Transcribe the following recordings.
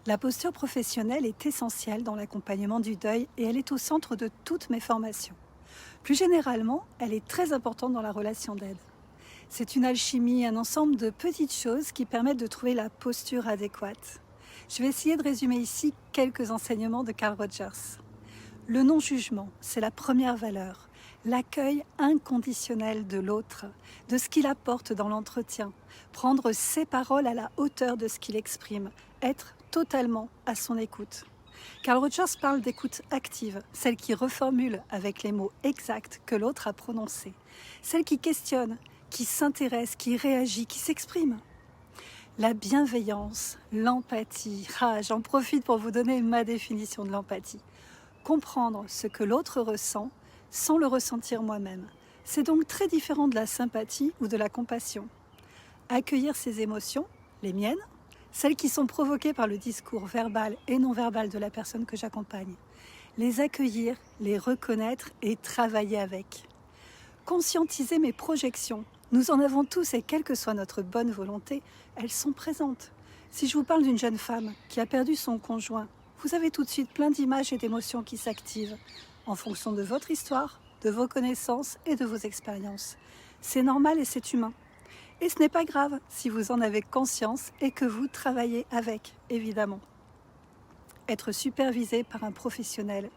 La posture professionnelle est essentielle dans l'accompagnement du deuil et elle est au centre de toutes mes formations. Plus généralement, elle est très importante dans la relation d'aide. C'est une alchimie, un ensemble de petites choses qui permettent de trouver la posture adéquate. Je vais essayer de résumer ici quelques enseignements de Carl Rogers. Le non-jugement, c'est la première valeur. L'accueil inconditionnel de l'autre, de ce qu'il apporte dans l'entretien. Prendre ses paroles à la hauteur de ce qu'il exprime. Être totalement à son écoute. Carl Rogers parle d'écoute active, celle qui reformule avec les mots exacts que l'autre a prononcés. Celle qui questionne, qui s'intéresse, qui réagit, qui s'exprime. La bienveillance, l'empathie. J'en profite pour vous donner ma définition de l'empathie. Comprendre ce que l'autre ressent sans le ressentir moi-même. C'est donc très différent de la sympathie ou de la compassion. Accueillir ses émotions, les miennes, celles qui sont provoquées par le discours verbal et non verbal de la personne que j'accompagne. Les accueillir, les reconnaître et travailler avec. Conscientiser mes projections. Nous en avons tous et quelle que soit notre bonne volonté, elles sont présentes. Si je vous parle d'une jeune femme qui a perdu son conjoint, vous avez tout de suite plein d'images et d'émotions qui s'activent en fonction de votre histoire, de vos connaissances et de vos expériences. C'est normal et c'est humain. Et ce n'est pas grave si vous en avez conscience et que vous travaillez avec, évidemment. Être supervisé par un professionnel,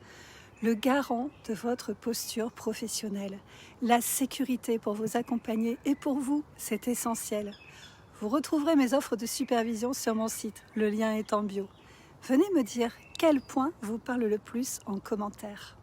le garant de votre posture professionnelle. La sécurité pour vous accompagner et pour vous, c'est essentiel. Vous retrouverez mes offres de supervision sur mon site, le lien est en bio. Venez me dire quel point vous parle le plus en commentaire.